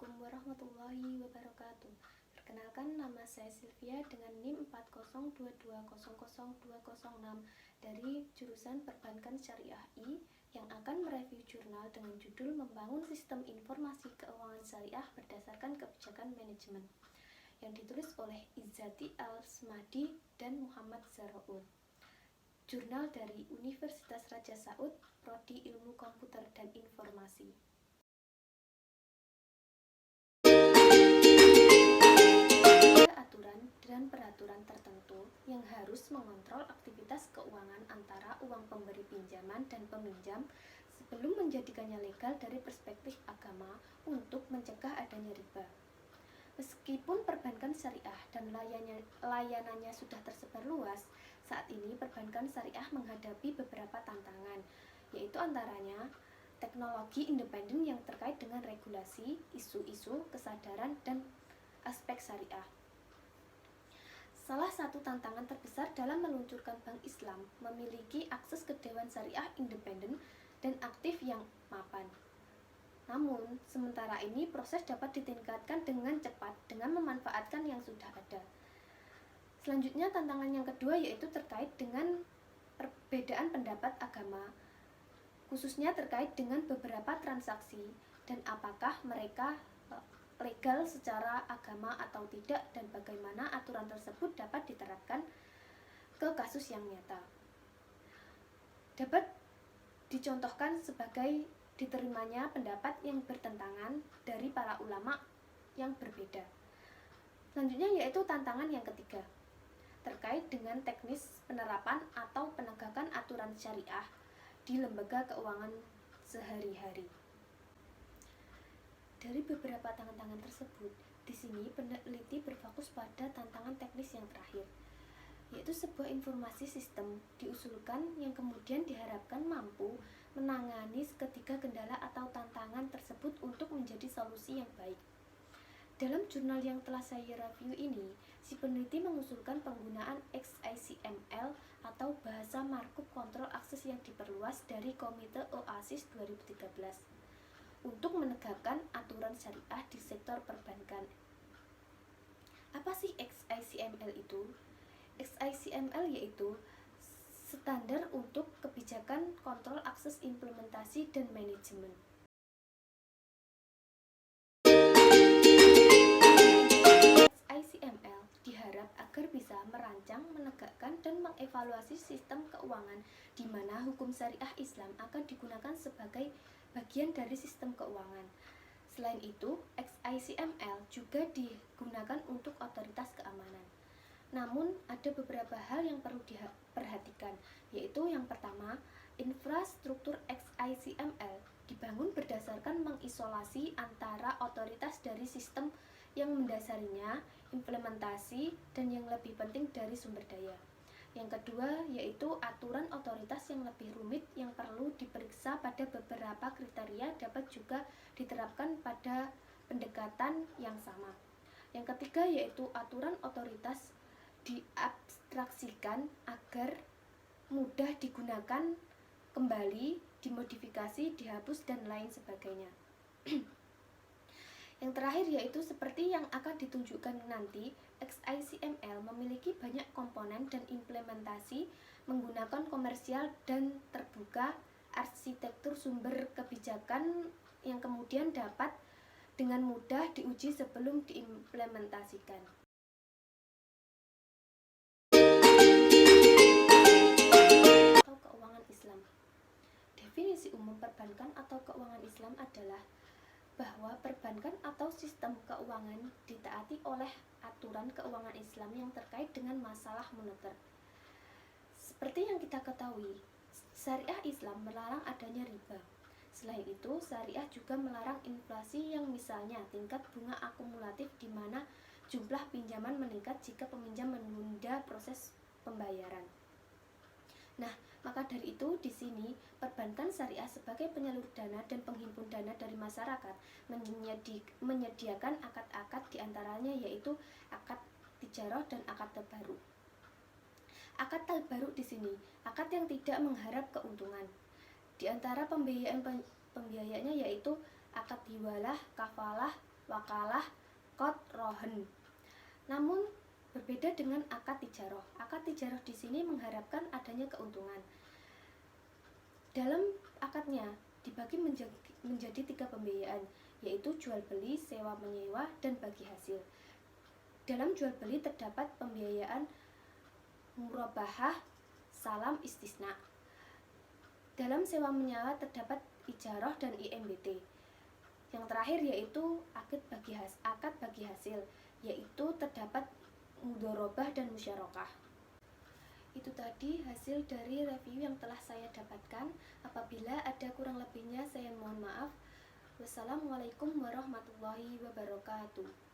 Assalamualaikum warahmatullahi wabarakatuh. Perkenalkan, nama saya Sylvia dengan NIM 402200206 dari jurusan Perbankan Syariah I yang akan mereview jurnal dengan judul Membangun Sistem Informasi Keuangan Syariah Berdasarkan Kebijakan Manajemen yang ditulis oleh Izzati Al-Smadi dan Muhammad Zaraul. Jurnal dari Universitas Raja Saud, Prodi Ilmu Komputer dan Informasi. Aturan dan peraturan tertentu yang harus mengontrol aktivitas keuangan antara uang pemberi pinjaman dan peminjam sebelum menjadikannya legal dari perspektif agama untuk mencegah adanya riba. Meskipun perbankan syariah dan layanannya sudah tersebar luas, saat ini perbankan syariah menghadapi beberapa tantangan, yaitu antaranya teknologi independen yang terkait dengan regulasi, isu-isu, kesadaran, dan aspek syariah. Salah satu tantangan terbesar dalam meluncurkan bank Islam memiliki akses ke dewan syariah independen dan aktif yang mapan. Namun, sementara ini proses dapat ditingkatkan dengan cepat dengan memanfaatkan yang sudah ada. Selanjutnya, tantangan yang kedua yaitu terkait dengan perbedaan pendapat agama, khususnya terkait dengan beberapa transaksi dan apakah mereka legal secara agama atau tidak dan bagaimana aturan tersebut dapat diterapkan ke kasus yang nyata. Dapat dicontohkan sebagai diterimanya pendapat yang bertentangan dari para ulama yang berbeda. Selanjutnya yaitu tantangan yang ketiga, terkait dengan teknis penerapan atau penegakan aturan syariah di lembaga keuangan sehari-hari. Dari beberapa tantangan tersebut, di sini peneliti berfokus pada tantangan teknis yang terakhir, yaitu sebuah informasi sistem diusulkan yang kemudian diharapkan mampu menangani ketiga kendala atau tantangan tersebut untuk menjadi solusi yang baik. Dalam jurnal yang telah saya review ini, si peneliti mengusulkan penggunaan XICML atau bahasa markup kontrol akses yang diperluas dari Komite OASIS 2013 untuk menegakkan aturan syariah di sektor perbankan. Apa sih XICML itu? XICML yaitu standar untuk kebijakan kontrol akses implementasi dan manajemen. XICML diharap agar bisa merancang, menegakkan, dan mengevaluasi sistem keuangan di mana hukum syariah Islam akan digunakan sebagai bagian dari sistem keuangan. Selain itu, XICML juga digunakan untuk otoritas keamanan. Namun, ada beberapa hal yang perlu diperhatikan, yaitu yang pertama, infrastruktur XICML dibangun berdasarkan mengisolasi antara otoritas dari sistem yang mendasarinya, implementasi, dan yang lebih penting dari sumber daya. Yang kedua, yaitu aturan otoritas yang lebih rumit yang perlu diperiksa pada beberapa kriteria dapat juga diterapkan pada pendekatan yang sama. Yang ketiga, yaitu aturan otoritas diabstraksikan agar mudah digunakan kembali, dimodifikasi, dihapus, dan lain sebagainya. Yang terakhir yaitu seperti yang akan ditunjukkan nanti, XICML memiliki banyak komponen dan implementasi menggunakan komersial dan terbuka arsitektur sumber kebijakan yang kemudian dapat dengan mudah diuji sebelum diimplementasikan. Atau keuangan Islam. Definisi umum perbankan atau keuangan Islam adalah bahwa perbankan atau sistem keuangan ditaati oleh aturan keuangan Islam yang terkait dengan masalah moneter. Seperti yang kita ketahui, syariah Islam melarang adanya riba. Selain itu, syariah juga melarang inflasi yang misalnya tingkat bunga akumulatif di mana jumlah pinjaman meningkat jika peminjam menunda proses pembayaran. Nah, maka dari itu di sini perbankan syariah sebagai penyalur dana dan penghimpun dana dari masyarakat menyediakan akad-akad diantaranya yaitu akad tijarah dan akad tabaruk. Akad tabaruk di sini akad yang tidak mengharap keuntungan. Di antara pembiayaannya yaitu akad hiwalah, kafalah, wakalah, qad, rohen. Namun berbeda dengan akad tijaroh. Akad tijaroh di sini mengharapkan adanya keuntungan. Dalam akadnya dibagi menjadi 3 pembiayaan, yaitu jual beli, sewa menyewa, dan bagi hasil. Dalam jual beli terdapat pembiayaan murabahah, salam istisna. Dalam sewa menyewa terdapat ijarah dan IMBT. Yang terakhir yaitu akad bagi hasil, yaitu terdapat mudharabah dan musyarakah. Itu tadi hasil dari review yang telah saya dapatkan. Apabila ada kurang lebihnya saya mohon maaf. Wassalamualaikum warahmatullahi wabarakatuh.